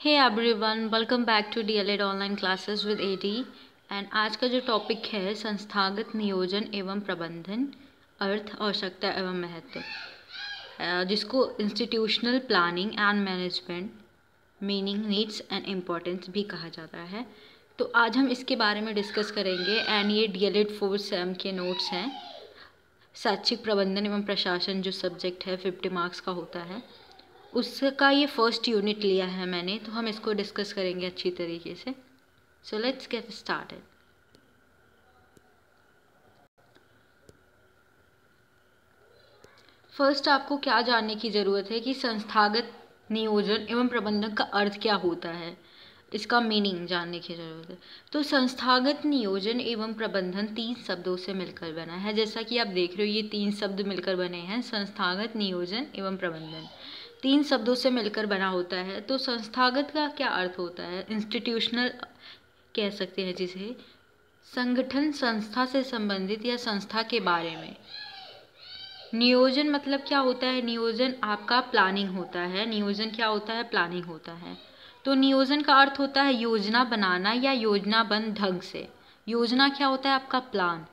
Hey everyone, welcome back to DElEd online classes with Adi. And आज का जो topic है संस्थागत नियोजन एवं प्रबंधन, अर्थ, आवश्यकता एवं महत्व, जिसको institutional planning and management meaning, needs and importance भी कहा जाता है। तो आज हम इसके बारे में डिस्कस करेंगे। एंड ये डीएलएड 4 सेम के नोट्स हैं। शैक्षिक प्रबंधन एवं प्रशासन जो सब्जेक्ट है 50 मार्क्स का होता है, उसका ये फर्स्ट यूनिट लिया है मैंने, तो हम इसको डिस्कस करेंगे अच्छी तरीके से। So let's get started. First आपको क्या जानने की ज़रूरत है कि संस्थागत नियोजन एवं प्रबंधन का अर्थ क्या होता है, इसका मीनिंग जानने की ज़रूरत है। तो संस्थागत नियोजन एवं प्रबंधन 3 शब्दों से मिलकर बना है। जैसा कि आप देख रहे हो, ये 3 शब्द मिलकर बने हैं। संस्थागत नियोजन एवं प्रबंधन 3 शब्दों से मिलकर बना होता है। तो संस्थागत का क्या अर्थ होता है? इंस्टीट्यूशनल कह सकते हैं जिसे, संगठन, संस्था से संबंधित या संस्था के बारे में। नियोजन मतलब क्या होता है? नियोजन आपका प्लानिंग होता है। नियोजन क्या होता है? प्लानिंग होता है। तो नियोजन का अर्थ होता है योजना बनाना या योजनाबद्ध ढंग से। योजना क्या होता है? आपका प्लान।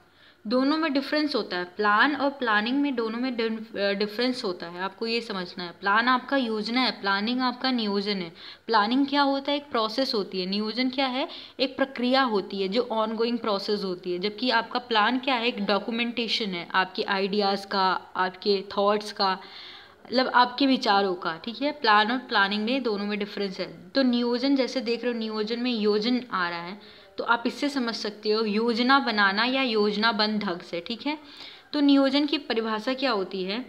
दोनों में डिफरेंस होता है, प्लान और प्लानिंग में दोनों में डिफरेंस होता है, आपको ये समझना है। प्लान आपका योजना है, प्लानिंग आपका नियोजन है। प्लानिंग क्या होता है? एक प्रोसेस होती है। नियोजन क्या है? एक प्रक्रिया होती है जो ऑनगोइंग प्रोसेस होती है। जबकि आपका प्लान क्या है? एक डॉक्यूमेंटेशन है आपके आइडियाज़ का, आपके थॉट्स का, मतलब आपके विचारों का। ठीक है, प्लान और प्लानिंग में दोनों में डिफरेंस है। तो नियोजन जैसे देख रहे हो, नियोजन में योजन आ रहा है, तो आप इससे समझ सकते हो योजना बनाना या योजनाबद्ध ढंग से। ठीक है, तो नियोजन की परिभाषा क्या होती है?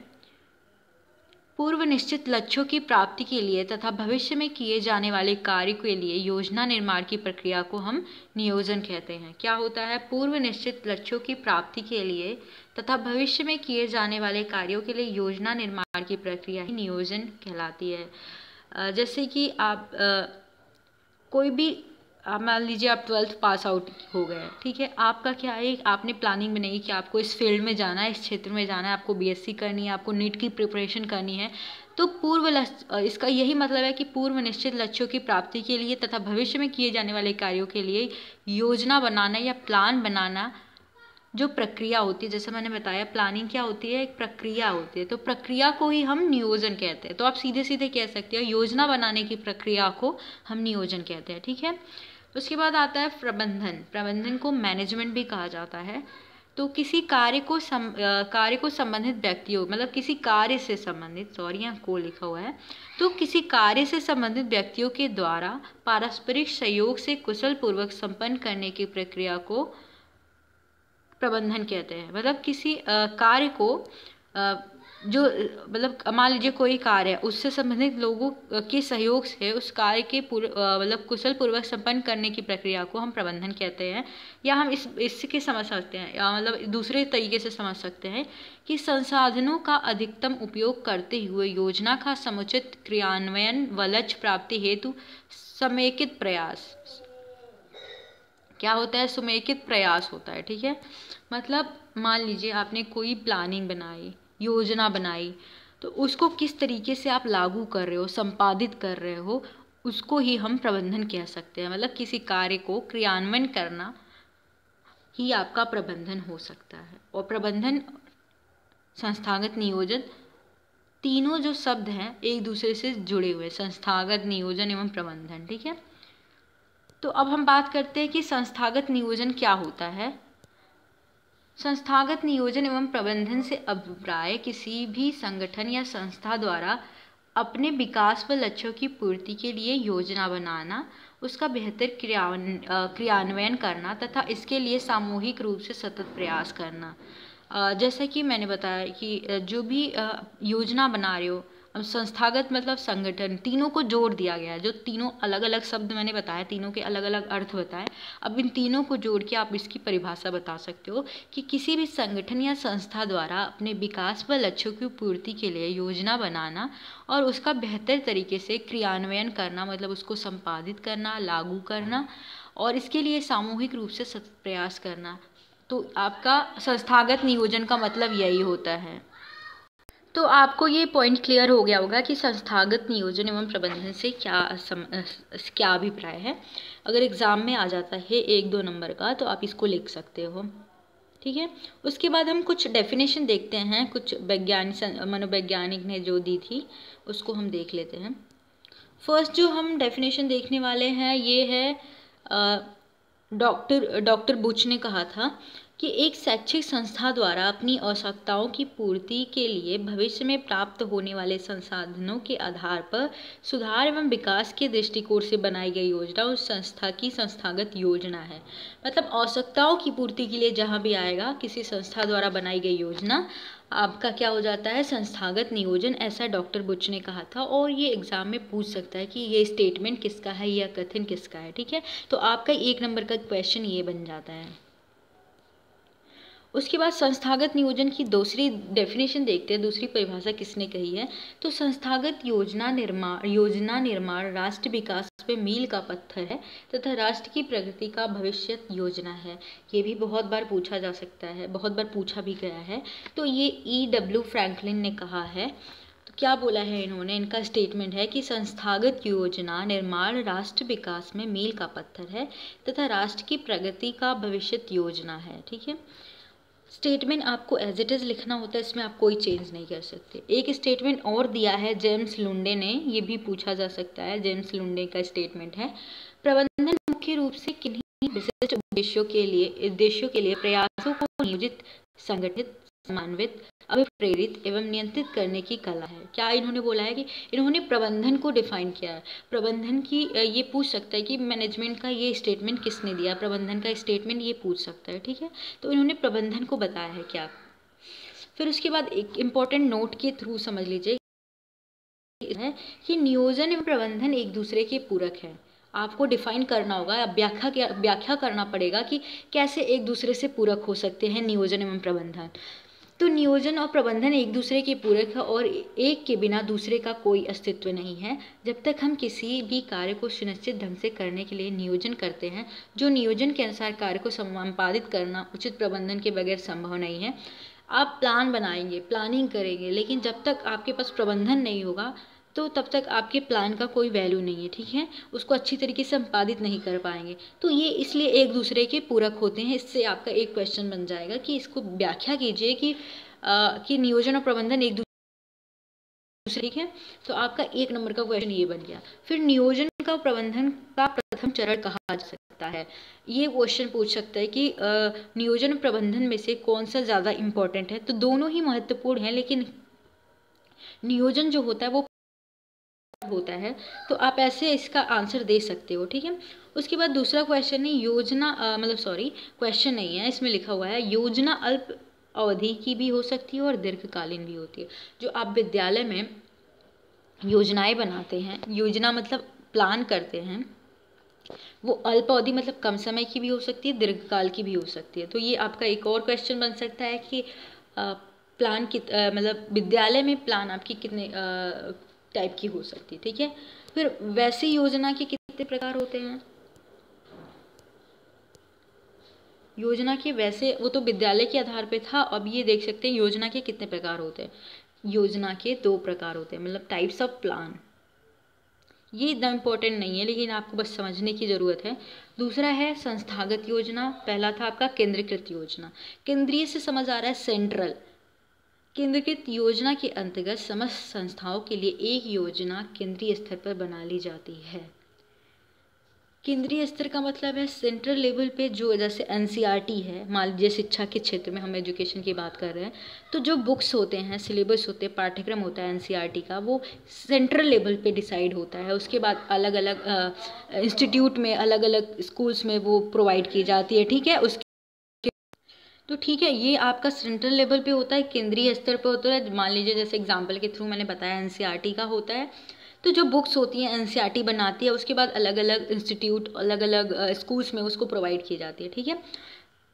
पूर्व निश्चित लक्ष्यों की प्राप्ति के लिए तथा भविष्य में किए जाने वाले कार्य के लिए योजना निर्माण की प्रक्रिया को हम नियोजन कहते हैं। क्या होता है? पूर्व निश्चित लक्ष्यों की प्राप्ति के लिए तथा भविष्य में किए जाने वाले कार्यों के लिए योजना निर्माण की प्रक्रिया ही नियोजन कहलाती है। जैसे कि आप कोई भी, मान लीजिए आप 12th पास आउट हो गए, ठीक है, आपका क्या है, आपने प्लानिंग बनाई कि आपको इस फील्ड में जाना है, इस क्षेत्र में जाना है, आपको बीएससी करनी है, आपको नीट की प्रिपरेशन करनी है। तो इसका यही मतलब है कि पूर्व निश्चित लक्ष्यों की प्राप्ति के लिए तथा भविष्य में किए जाने वाले कार्यों के लिए योजना बनाना या प्लान बनाना जो प्रक्रिया होती है। जैसे मैंने बताया, प्लानिंग क्या होती है? एक प्रक्रिया होती है। तो प्रक्रिया को ही हम नियोजन कहते हैं। तो आप सीधे सीधे कह सकते हो योजना बनाने की प्रक्रिया को हम नियोजन कहते हैं। ठीक है, उसके बाद आता है प्रबंधन। प्रबंधन को मैनेजमेंट भी कहा जाता है। तो किसी कार्य को संबंधित व्यक्तियों, मतलब किसी कार्य से संबंधित, सॉरी यहाँ को लिखा हुआ है, तो किसी कार्य से संबंधित व्यक्तियों के द्वारा पारस्परिक सहयोग से कुशल पूर्वक संपन्न करने की प्रक्रिया को प्रबंधन कहते हैं। मतलब किसी कार्य को जो, मतलब मान लीजिए कोई कार्य है, उससे संबंधित लोगों के सहयोग से उस कार्य के मतलब कुशल पूर्वक संपन्न करने की प्रक्रिया को हम प्रबंधन कहते हैं। या हम इसके समझ सकते हैं, या मतलब दूसरे तरीके से समझ सकते हैं कि संसाधनों का अधिकतम उपयोग करते हुए योजना का समुचित क्रियान्वयन व लक्ष्य प्राप्ति हेतु समेकित प्रयास। क्या होता है? समेकित प्रयास होता है। ठीक है, मतलब मान लीजिए आपने कोई प्लानिंग बनाई, योजना बनाई, तो उसको किस तरीके से आप लागू कर रहे हो, संपादित कर रहे हो, उसको ही हम प्रबंधन कह सकते हैं। मतलब किसी कार्य को क्रियान्वयन करना ही आपका प्रबंधन हो सकता है। और प्रबंधन, संस्थागत नियोजन, तीनों जो शब्द हैं एक दूसरे से जुड़े हुए, संस्थागत नियोजन एवं प्रबंधन। ठीक है, तो अब हम बात करते हैं कि संस्थागत नियोजन क्या होता है। संस्थागत नियोजन एवं प्रबंधन से अभिप्राय किसी भी संगठन या संस्था द्वारा अपने विकास व लक्ष्यों की पूर्ति के लिए योजना बनाना, उसका बेहतर क्रियान्वयन करना तथा इसके लिए सामूहिक रूप से सतत प्रयास करना। जैसा कि मैंने बताया कि जो भी योजना बना रहे हो, अब संस्थागत मतलब संगठन, तीनों को जोड़ दिया गया है। जो तीनों अलग अलग शब्द मैंने बताया, तीनों के अलग अलग अर्थ बताए, अब इन तीनों को जोड़ के आप इसकी परिभाषा बता सकते हो कि किसी भी संगठन या संस्था द्वारा अपने विकास व लक्ष्यों की पूर्ति के लिए योजना बनाना और उसका बेहतर तरीके से क्रियान्वयन करना, मतलब उसको संपादित करना, लागू करना, और इसके लिए सामूहिक रूप से सतत प्रयास करना। तो आपका संस्थागत नियोजन का मतलब यही होता है। तो आपको ये पॉइंट क्लियर हो गया होगा कि संस्थागत नियोजन एवं प्रबंधन से क्या अभिप्राय है। अगर एग्ज़ाम में आ जाता है 1-2 नंबर का तो आप इसको लिख सकते हो, ठीक है। उसके बाद हम कुछ डेफिनेशन देखते हैं, कुछ मनोवैज्ञानिक ने जो दी थी उसको हम देख लेते हैं। फर्स्ट जो हम डेफिनेशन देखने वाले हैं ये है डॉक्टर बुच ने कहा था कि एक शैक्षिक संस्था द्वारा अपनी आवश्यकताओं की पूर्ति के लिए भविष्य में प्राप्त होने वाले संसाधनों के आधार पर सुधार एवं विकास के दृष्टिकोण से बनाई गई योजना उस संस्था की संस्थागत योजना है। मतलब आवश्यकताओं की पूर्ति के लिए जहाँ भी आएगा किसी संस्था द्वारा बनाई गई योजना, आपका क्या हो जाता है, संस्थागत नियोजन, ऐसा डॉक्टर बुच ने कहा था। और ये एग्जाम में पूछ सकता है कि ये स्टेटमेंट किसका है, यह कथन किसका है, ठीक है। तो आपका 1 नंबर का क्वेश्चन ये बन जाता है। उसके बाद संस्थागत नियोजन की दूसरी डेफिनेशन देखते हैं, दूसरी परिभाषा किसने कही है। तो संस्थागत योजना निर्माण राष्ट्र विकास में मील का पत्थर है तथा राष्ट्र की प्रगति का भविष्य योजना है। ये भी बहुत बार पूछा जा सकता है, बहुत बार पूछा भी गया है। तो ये E.W. फ्रैंकलिन ने कहा है। तो क्या बोला है इन्होंने, इनका स्टेटमेंट है कि संस्थागत योजना निर्माण राष्ट्र विकास में मील का पत्थर है तथा राष्ट्र की प्रगति का भविष्य योजना है, ठीक है। स्टेटमेंट आपको एज इट इज़ लिखना होता है, इसमें आप कोई चेंज नहीं कर सकते। एक स्टेटमेंट और दिया है जेम्स लुंडे ने, ये भी पूछा जा सकता है, जेम्स लुंडे का स्टेटमेंट है, प्रबंधन मुख्य रूप से किन्हीं विशिष्ट उद्देश्यों के लिए प्रयासों को नियोजित, संगठित, समन्वित, अभिप्रेरित एवं नियंत्रित करने की कला है। क्या इन्होंने बोला है कि इन्होंने प्रबंधन को डिफाइन किया है। प्रबंधन की ये पूछ सकता है कि मैनेजमेंट का ये स्टेटमेंट किसने दिया, प्रबंधन का स्टेटमेंट ये पूछ सकता है, ठीक है। तो इन्होंने प्रबंधन को बताया है क्या। फिर उसके बाद एक इम्पॉर्टेंट नोट के थ्रू समझ लीजिए है कि नियोजन एवं प्रबंधन एक दूसरे के पूरक हैं। आपको डिफाइन करना होगा, व्याख्या करना पड़ेगा कि कैसे एक दूसरे से पूरक हो सकते हैं नियोजन एवं प्रबंधन। तो नियोजन और प्रबंधन एक दूसरे के पूरक है और एक के बिना दूसरे का कोई अस्तित्व नहीं है। जब तक हम किसी भी कार्य को सुनिश्चित ढंग से करने के लिए नियोजन करते हैं, जो नियोजन के अनुसार कार्य को संपादित करना उचित प्रबंधन के बगैर संभव नहीं है। आप प्लान बनाएंगे, प्लानिंग करेंगे, लेकिन जब तक आपके पास प्रबंधन नहीं होगा तो तब तक आपके प्लान का कोई वैल्यू नहीं है, ठीक है। उसको अच्छी तरीके से संपादित नहीं कर पाएंगे। तो ये इसलिए एक दूसरे के पूरक होते हैं। इससे आपका एक क्वेश्चन बन जाएगा कि इसको व्याख्या कीजिए कि नियोजन और प्रबंधन एक दूसरे, ठीक है। तो आपका 1 नंबर का क्वेश्चन ये बन गया। फिर नियोजन का प्रबंधन का प्रथम चरण कहा जा सकता है। ये क्वेश्चन पूछ सकता है कि नियोजन प्रबंधन में से कौन सा ज़्यादा इम्पोर्टेंट है। तो दोनों ही महत्वपूर्ण है, लेकिन नियोजन जो होता है वो होता है। तो आप ऐसे इसका आंसर दे सकते हो, ठीक है। उसके बाद दूसरा क्वेश्चन है योजना, क्वेश्चन नहीं है, इसमें लिखा हुआ है योजना अल्प अवधि की भी हो सकती है और दीर्घकालीन भी होती है। जो आप विद्यालय में योजनाएं बनाते हैं, योजना मतलब प्लान करते हैं, वो अल्प अवधि मतलब कम समय की भी हो सकती है, दीर्घकाल की भी हो सकती है। तो ये आपका एक और क्वेश्चन बन सकता है कि प्लान मतलब विद्यालय में प्लान आपकी कितने टाइप की हो सकती है, ठीक है। फिर वैसी योजना के कितने प्रकार होते हैं, योजना के वैसे, वो तो विद्यालय के आधार पे था। अब ये देख सकते हैं योजना के कितने प्रकार होते हैं। योजना के 2 प्रकार होते हैं, मतलब टाइप्स ऑफ प्लान। ये इतना इम्पोर्टेंट नहीं है, लेकिन आपको बस समझने की ज़रूरत है। दूसरा है संस्थागत योजना, पहला था आपका केंद्रीकृत योजना। केंद्रीय से समझ आ रहा है सेंट्रल। केंद्रीकृत योजना के अंतर्गत समस्त संस्थाओं के लिए एक योजना केंद्रीय स्तर पर बना ली जाती है। केंद्रीय स्तर का मतलब है सेंट्रल लेवल पे, जो जैसे NCERT है, मान लीजिए शिक्षा के क्षेत्र में हम एजुकेशन की बात कर रहे हैं, तो जो बुक्स होते हैं, सिलेबस होते हैं, पाठ्यक्रम होता है NCERT का, वो सेंट्रल लेवल पे डिसाइड होता है। उसके बाद अलग अलग इंस्टीट्यूट में, अलग अलग स्कूल्स में वो प्रोवाइड की जाती है, ठीक है। उसके तो ठीक है, ये आपका सेंट्रल लेवल पे होता है, केंद्रीय स्तर पे होता है। मान लीजिए जैसे एग्जाम्पल के थ्रू मैंने बताया NCERT का होता है। तो जो बुक्स होती हैं NCERT बनाती है, उसके बाद अलग अलग इंस्टीट्यूट, अलग अलग स्कूल्स में उसको प्रोवाइड की जाती है, ठीक है।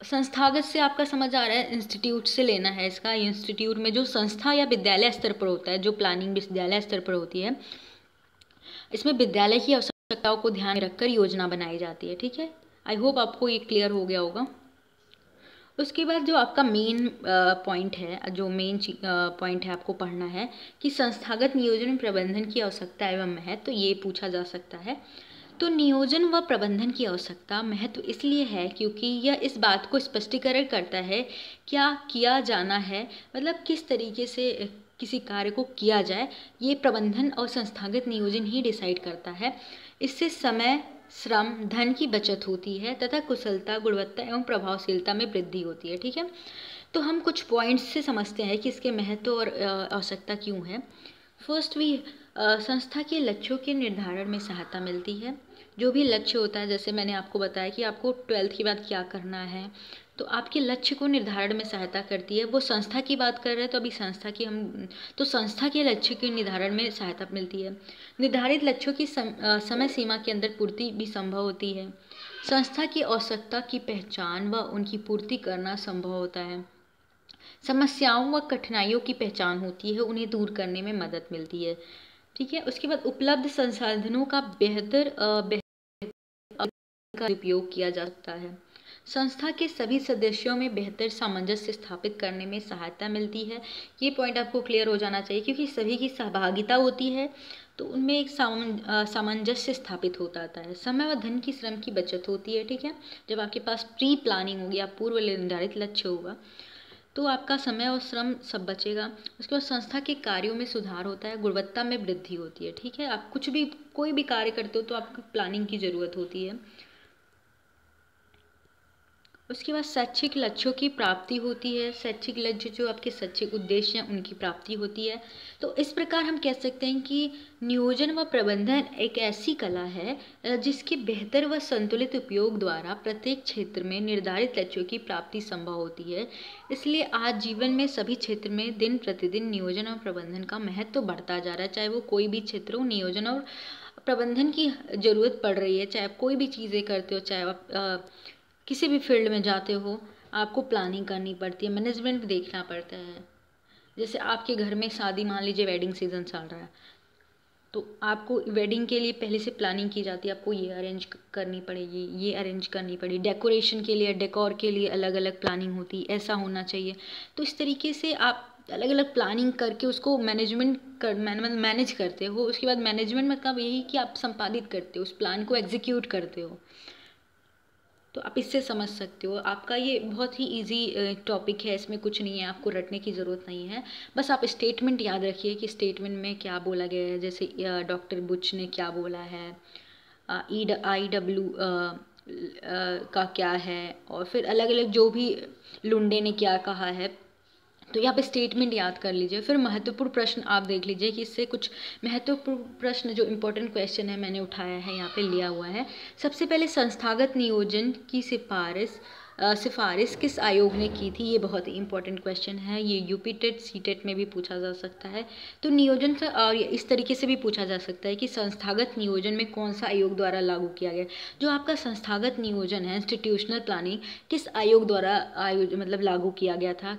संस्थागत से आपका समझ आ रहा है, इंस्टीट्यूट से लेना है इसका। इंस्टीट्यूट में जो संस्था या विद्यालय स्तर पर होता है, जो प्लानिंग विद्यालय स्तर पर होती है, इसमें विद्यालय की आवश्यकताओं को ध्यान में रखकर योजना बनाई जाती है, ठीक है। आई होप आपको ये क्लियर हो गया होगा। उसके बाद जो आपका मेन पॉइंट है, जो मेन पॉइंट है आपको पढ़ना है कि संस्थागत नियोजन में प्रबंधन की आवश्यकता एवं महत्व, तो ये पूछा जा सकता है। तो नियोजन व प्रबंधन की आवश्यकता महत्व इसलिए है क्योंकि यह इस बात को स्पष्टीकरण करता है क्या किया जाना है, मतलब किस तरीके से किसी कार्य को किया जाए, ये प्रबंधन और संस्थागत नियोजन ही डिसाइड करता है। इससे समय, श्रम, धन की बचत होती है तथा कुशलता, गुणवत्ता एवं प्रभावशीलता में वृद्धि होती है। ठीक है, तो हम कुछ पॉइंट्स से समझते हैं कि इसके महत्व और आवश्यकता क्यों है। फर्स्ट वी संस्था के लक्ष्यों के निर्धारण में सहायता मिलती है। जो भी लक्ष्य होता है, जैसे मैंने आपको बताया कि आपको 12th के बाद क्या करना है, तो आपके लक्ष्य को निर्धारण में सहायता करती है। वो संस्था की बात कर रहे हैं तो अभी संस्था की हम तो संस्था के लक्ष्य के निर्धारण में सहायता मिलती है। निर्धारित लक्ष्यों की समय सीमा के अंदर पूर्ति भी संभव होती है। संस्था की आवश्यकता की पहचान व उनकी पूर्ति करना संभव होता है। समस्याओं व कठिनाइयों की पहचान होती है, उन्हें दूर करने में मदद मिलती है। ठीक है, उसके बाद उपलब्ध संसाधनों का बेहतर उपयोग किया जा सकता है। संस्था के सभी सदस्यों में बेहतर सामंजस्य स्थापित करने में सहायता मिलती है। ये पॉइंट आपको क्लियर हो जाना चाहिए क्योंकि सभी की सहभागिता होती है तो उनमें एक सामंजस्य स्थापित होता आता है। समय व धन की, श्रम की बचत होती है। ठीक है, जब आपके पास प्री प्लानिंग होगी, आप पूर्व निर्धारित लक्ष्य होगा तो आपका समय और श्रम सब बचेगा। उसके बाद संस्था के कार्यों में सुधार होता है, गुणवत्ता में वृद्धि होती है। ठीक है, आप कुछ भी कोई भी कार्य करते हो तो आपको प्लानिंग की ज़रूरत होती है। उसके बाद शैक्षिक लक्ष्यों की प्राप्ति होती है। शैक्षिक लक्ष्य जो आपके शैक्षिक उद्देश्य हैं उनकी प्राप्ति होती है। तो इस प्रकार हम कह सकते हैं कि नियोजन व प्रबंधन एक ऐसी कला है जिसके बेहतर व संतुलित उपयोग द्वारा प्रत्येक क्षेत्र में निर्धारित लक्ष्यों की प्राप्ति संभव होती है। इसलिए आज जीवन में सभी क्षेत्र में दिन प्रतिदिन नियोजन और प्रबंधन का महत्व बढ़ता जा रहा है। चाहे वो कोई भी क्षेत्र हो, नियोजन और प्रबंधन की ज़रूरत पड़ रही है। चाहे आप कोई भी चीज़ें करते हो, चाहे आप किसी भी फील्ड में जाते हो, आपको प्लानिंग करनी पड़ती है, मैनेजमेंट देखना पड़ता है। जैसे आपके घर में शादी, मान लीजिए वेडिंग सीजन चल रहा है, तो आपको वेडिंग के लिए पहले से प्लानिंग की जाती है। आपको ये अरेंज करनी पड़ेगी, ये अरेंज करनी पड़ेगी। डेकोरेशन के लिए, डेकोर के लिए अलग अलग प्लानिंग होती है, ऐसा होना चाहिए। तो इस तरीके से आप अलग अलग प्लानिंग करके उसको मैनेज करते हो। उसके बाद मैनेजमेंट मतलब यही कि आप संपादित करते हो, उस प्लान को एग्जीक्यूट करते हो। तो आप इससे समझ सकते हो। आपका ये बहुत ही इजी टॉपिक है, इसमें कुछ नहीं है, आपको रटने की ज़रूरत नहीं है। बस आप स्टेटमेंट याद रखिए कि स्टेटमेंट में क्या बोला गया है। जैसे डॉक्टर बुच ने क्या बोला है, IW का क्या है, और फिर अलग अलग जो भी लुंडे ने क्या कहा है। तो यहाँ पे स्टेटमेंट याद कर लीजिए। फिर महत्वपूर्ण प्रश्न आप देख लीजिए कि इससे कुछ महत्वपूर्ण प्रश्न जो इम्पोर्टेंट क्वेश्चन है मैंने उठाया है, यहाँ पे लिया हुआ है। सबसे पहले संस्थागत नियोजन की सिफारिश किस आयोग ने की थी, ये बहुत ही इंपॉर्टेंट क्वेश्चन है। ये यूपी टेट, सीटेट में भी पूछा जा सकता है। तो नियोजन से और इस तरीके से भी पूछा जा सकता है कि संस्थागत नियोजन में कौन सा आयोग द्वारा लागू किया गया। जो आपका संस्थागत नियोजन है, इंस्टीट्यूशनल प्लानिंग, किस आयोग द्वारा मतलब लागू किया गया था,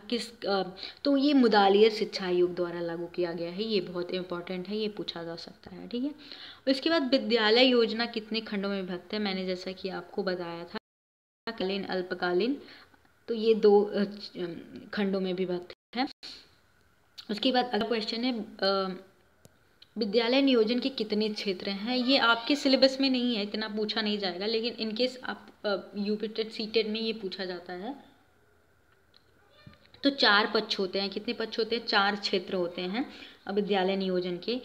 तो ये मुदालियर शिक्षा आयोग द्वारा लागू किया गया है। ये बहुत इंपॉर्टेंट है, ये पूछा जा सकता है। ठीक है, उसके बाद विद्यालय योजना कितने खंडों में विभक्त है, मैंने जैसा कि आपको बताया था, कालीन, अल्पकालीन, तो ये 2 खंडों में विभक्त है। उसके बाद अगला क्वेश्चन है विद्यालय नियोजन के कितने क्षेत्र हैं। ये आपके सिलेबस में नहीं है, इतना पूछा नहीं जाएगा, लेकिन इनकेस आप यूपी टेट, सीटेट में ये पूछा जाता है। तो 4 पक्ष होते हैं। कितने पक्ष होते हैं? 4 क्षेत्र होते हैं विद्यालय नियोजन के।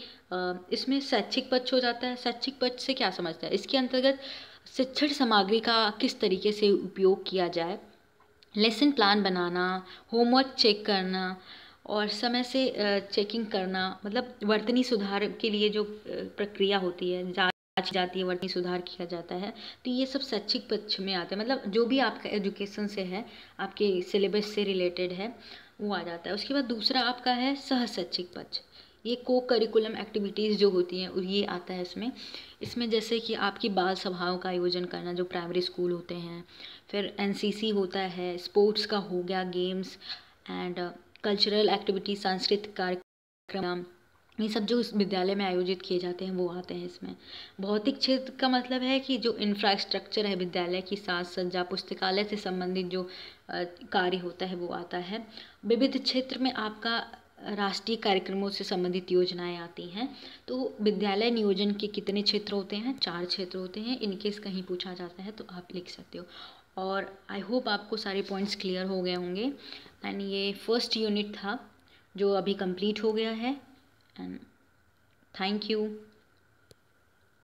इसमें शैक्षिक पक्ष हो जाता है। शैक्षिक पक्ष से क्या समझता है? इसके अंतर्गत शिक्षण सामग्री का किस तरीके से उपयोग किया जाए, लेसन प्लान बनाना, होमवर्क चेक करना और समय से चेकिंग करना, मतलब वर्तनी सुधार के लिए जो प्रक्रिया होती है, जांच जाती है, वर्तनी सुधार किया जाता है। तो ये सब शैक्षिक पक्ष में आता है, मतलब जो भी आपका एजुकेशन से है, आपके सिलेबस से रिलेटेड है, वो आ जाता है। उसके बाद दूसरा आपका है सह शैक्षिक पक्ष। ये को करिकुलम एक्टिविटीज़ जो होती हैं ये आता है इसमें जैसे कि आपकी बाल सभाओं का आयोजन करना, जो प्राइमरी स्कूल होते हैं। फिर NCC होता है, स्पोर्ट्स का हो गया, गेम्स एंड कल्चरल एक्टिविटी, सांस्कृतिक कार्यक्रम, ये सब जो इस विद्यालय में आयोजित किए जाते हैं वो आते हैं इसमें। भौतिक क्षेत्र का मतलब है कि जो इंफ्रास्ट्रक्चर है विद्यालय की, साज सज्जा, पुस्तकालय से संबंधित जो कार्य होता है वो आता है। विविध क्षेत्र में आपका राष्ट्रीय कार्यक्रमों से संबंधित योजनाएं आती हैं। तो विद्यालय नियोजन के कितने क्षेत्र होते हैं? 4 क्षेत्र होते हैं। इनकेस कहीं पूछा जाता है तो आप लिख सकते हो। और आई होप आपको सारे पॉइंट्स क्लियर हो गए होंगे। एंड ये फर्स्ट यूनिट था जो अभी कंप्लीट हो गया है। And thank you.